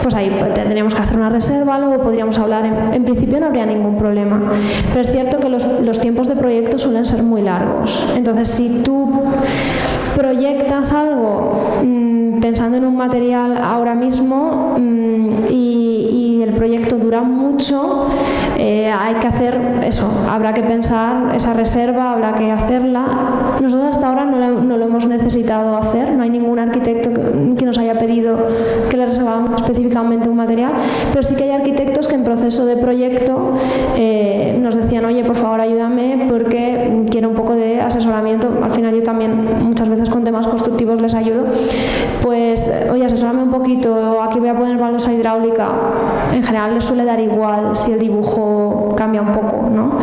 pues ahí tendríamos que hacer una reserva, luego podríamos hablar, en principio no habría ningún problema, pero es cierto que los tiempos de proyecto suelen ser muy largos. Entonces, si tú proyectas algo pensando en un material ahora mismo y el proyecto dura mucho, hay que hacer eso, habrá que pensar esa reserva, habrá que hacerla. Nosotros hasta ahora no lo hemos necesitado hacer, no hay ningún arquitecto que nos haya pedido que le reserváramos específicamente un material, pero sí que hay arquitectos que en proceso de proyecto nos decían, oye, por favor ayúdame porque quiero un poco de asesoramiento. Al final yo también muchas veces con temas constructivos les ayudo, pues oye, asesórame un poquito, aquí voy a poner baldosa hidráulica. En general les suele dar igual si el dibujo cambia un poco, ¿no?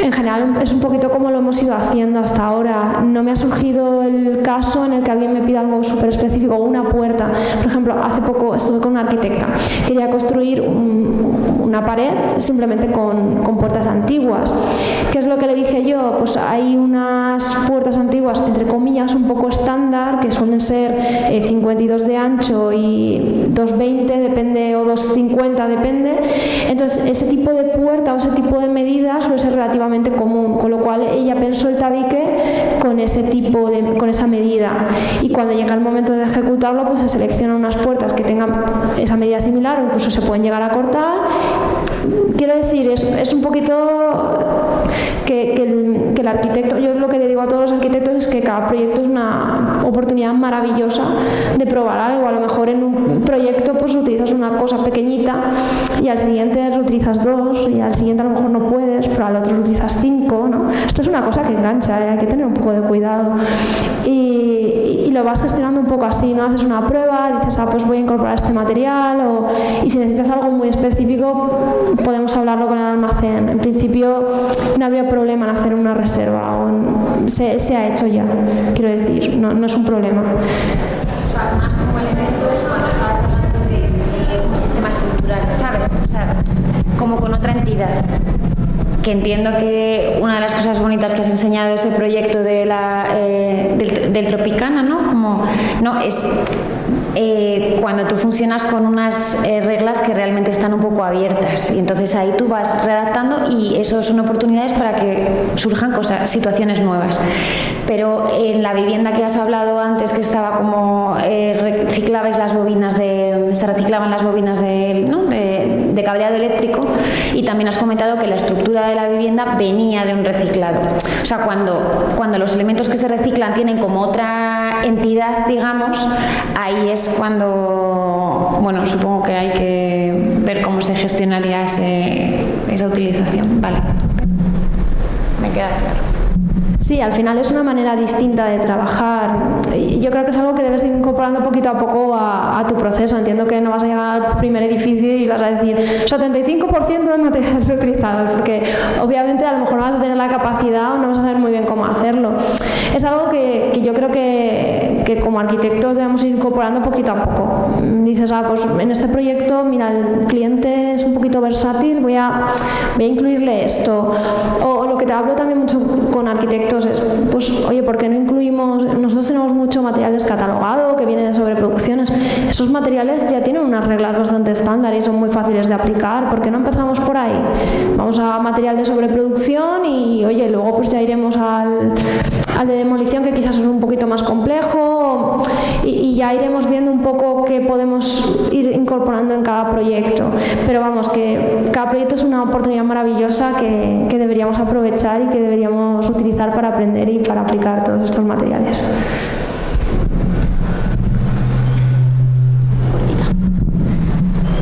En general es un poquito como lo hemos ido haciendo hasta ahora. No me ha surgido el caso en el que alguien me pida algo súper específico, una puerta. Por ejemplo, hace poco estuve con una arquitecta, quería construir una pared simplemente con puertas antiguas. ¿Qué es lo que le dije yo? Pues hay unas puertas antiguas, entre comillas, un poco estándar, que suelen ser 52 de ancho y 2,20 depende, o 2,50 depende. Entonces ese tipo de puerta o ese tipo de medida suele ser relativamente común, con lo cual ella pensó el tabique con esa medida, y cuando llega el momento de ejecutarlo, pues se seleccionan unas puertas que tengan esa medida similar, o incluso se pueden llegar a cortar. Quiero decir, es un poquito que el arquitecto, yo lo que le digo a todos los arquitectos es que cada proyecto es una oportunidad maravillosa de probar algo. A lo mejor en un proyecto pues utilizas una cosa pequeñita y al siguiente utilizas 2, y al siguiente a lo mejor no puedes, pero al otro utilizas 5, ¿no? Esto es una cosa que engancha, hay que tener un poco de cuidado, y lo vas gestionando un poco así, ¿no? Haces una prueba, dices, pues voy a incorporar este material, y si necesitas algo muy específico podemos hablarlo con el almacén. En principio no habría problema en hacer una reserva, se ha hecho ya, quiero decir, no es un problema. O sea, más como elementos cuando estabas hablando de un sistema estructural, ¿sabes? O sea, como con otra entidad. Que entiendo que una de las cosas bonitas que has enseñado es el proyecto de del Tropicana, ¿no? Es cuando tú funcionas con unas reglas que realmente están un poco abiertas, y entonces ahí tú vas redactando, y eso son oportunidades para que surjan situaciones nuevas. Pero en la vivienda que has hablado antes, que estaba como se reciclaban las bobinas de cableado eléctrico, y también has comentado que la estructura de la vivienda venía de un reciclado. O sea, cuando los elementos que se reciclan tienen como otra entidad, digamos, ahí es cuando, bueno, supongo que hay que ver cómo se gestionaría esa utilización. Vale, me queda claro. Sí, al final es una manera distinta de trabajar. Yo creo que es algo que debes ir incorporando poquito a poco a tu proceso. Entiendo que no vas a llegar al primer edificio y vas a decir 75% de materiales reutilizados, porque obviamente a lo mejor no vas a tener la capacidad o no vas a saber muy bien cómo hacerlo. Es algo que yo creo que como arquitectos debemos ir incorporando poquito a poco. Dices, pues en este proyecto, mira, el cliente es un poquito versátil, voy a incluirle esto. O lo que te hablo también mucho con arquitectos es, pues, oye, ¿por qué no incluimos? Nosotros tenemos mucho material descatalogado que viene de sobreproducciones. Esos materiales ya tienen unas reglas bastante estándar y son muy fáciles de aplicar. ¿Por qué no empezamos por ahí? Vamos a material de sobreproducción y, oye, luego pues ya iremos al de demolición, que quizás es un poquito más complejo, y ya iremos viendo un poco qué podemos ir incorporando en cada proyecto. Pero vamos, que cada proyecto es una oportunidad maravillosa que deberíamos aprovechar y que deberíamos utilizar para aprender y para aplicar todos estos materiales.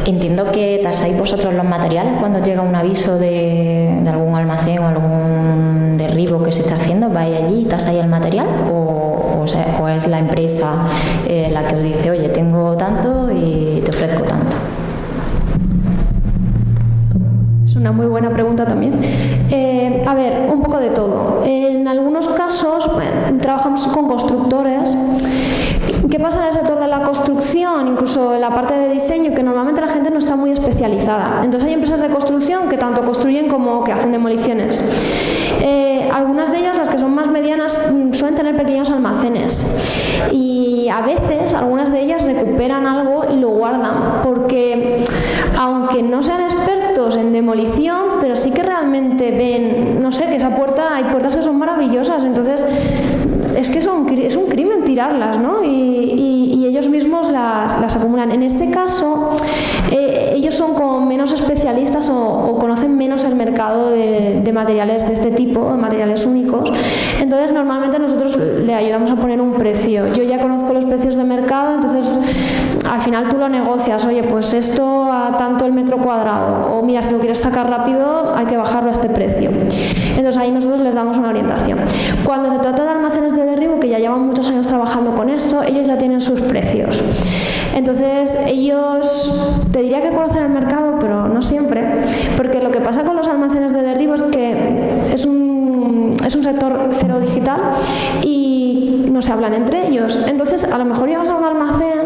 Entiendo que tasáis vosotros los materiales cuando llega un aviso de algún almacén o algún derribo que se está haciendo. ¿Vais allí y tasáis el material? ¿O es la empresa la que os dice, oye, tengo tanto y te ofrezco tanto? Es una muy buena pregunta también. A ver, un poco de todo. En algunos casos trabajamos con constructores. ¿Qué pasa en el sector de la construcción? Incluso en la parte de diseño, que normalmente la gente no está muy especializada. Entonces hay empresas de construcción que tanto construyen como que hacen demoliciones. Algunas de ellas, las que son más medianas, suelen tener pequeños almacenes, y a veces algunas de ellas recuperan algo y lo guardan, porque aunque no sean expertos en demolición, pero sí que realmente ven, no sé, que esa puerta, hay puertas que son maravillosas, entonces es que es un crimen tirarlas, ¿no? Y ellos mismos las acumulan. En este caso, ellos son como menos especialistas o conocen menos el mercado de materiales de este tipo, de materiales únicos. Entonces, normalmente nosotros le ayudamos a poner un precio. Yo ya conozco los precios de mercado, entonces al final tú lo negocias. Oye, pues esto a tanto el metro cuadrado. O mira, si lo quieres sacar rápido, hay que bajarlo a este precio. Entonces ahí nosotros les damos una orientación. Cuando se trata de almacenes de derribo, que ya llevan muchos años trabajando con esto, ellos ya tienen sus precios. Entonces ellos, te diría que conocen el mercado, pero no siempre, porque lo que pasa con los almacenes de derribo es que es un sector cero digital, y se hablan entre ellos. Entonces, a lo mejor llegas a un almacén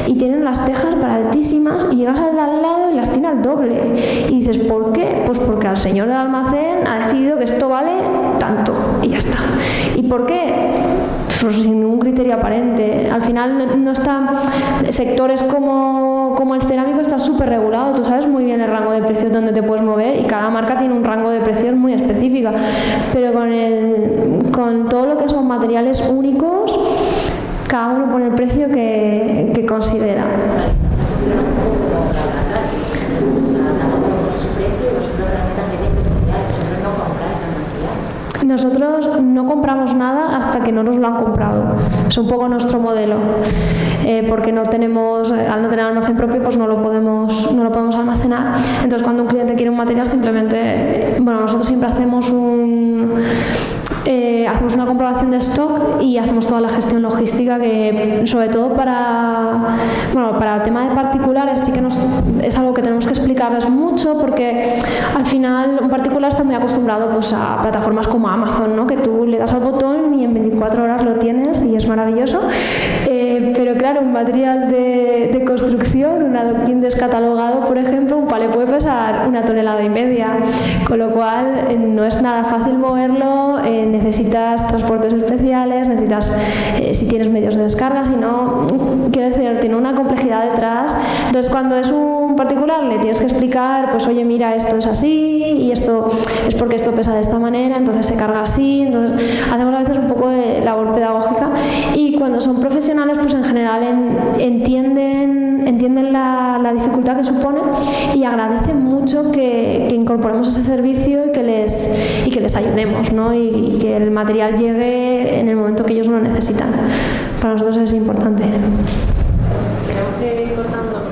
y tienen las tejas baratísimas y llegas al de al lado y las tiene al doble. Y dices, ¿por qué? Pues porque el señor del almacén ha decidido que esto vale tanto y ya está. ¿Y por qué? Pues sin ningún criterio aparente. Al final no están sectores como el cerámico, está súper regulado. Tú sabes muy bien el rango de precios donde te puedes mover y cada marca tiene un rango de precios muy específica. Pero con todo lo que son materiales únicos, cada uno pone el precio que considera. Nosotros no compramos nada hasta que no nos lo han comprado. Es un poco nuestro modelo, porque al no tener almacén propio, pues no lo podemos almacenar. Entonces, cuando un cliente quiere un material, simplemente, nosotros siempre hacemos una comprobación de stock y hacemos toda la gestión logística, que sobre todo para el tema de particulares sí que es algo que tenemos que explicarles mucho, porque al final un particular está muy acostumbrado pues a plataformas como Amazon, ¿no? Que tú le das al botón y en 24 horas lo tienes y es maravilloso, pero claro, un material de construcción, un adoquín descatalogado, por ejemplo, un palé puede pesar 1,5 toneladas, con lo cual no es nada fácil moverlo. Necesitas transportes especiales, necesitas, si tienes medios de descarga, si no, quiero decir, tiene una complejidad detrás. Entonces, cuando es un particular, le tienes que explicar, pues oye, mira, esto es así y esto es porque esto pesa de esta manera, entonces se carga así. Entonces, hacemos a veces un poco de labor pedagógica, y cuando son profesionales, pues en general entienden la dificultad que supone y agradecen mucho que incorporemos ese servicio y que les ayudemos, ¿no? Y que el material llegue en el momento que ellos lo necesitan. Para nosotros es importante. Tenemos que ir cortando.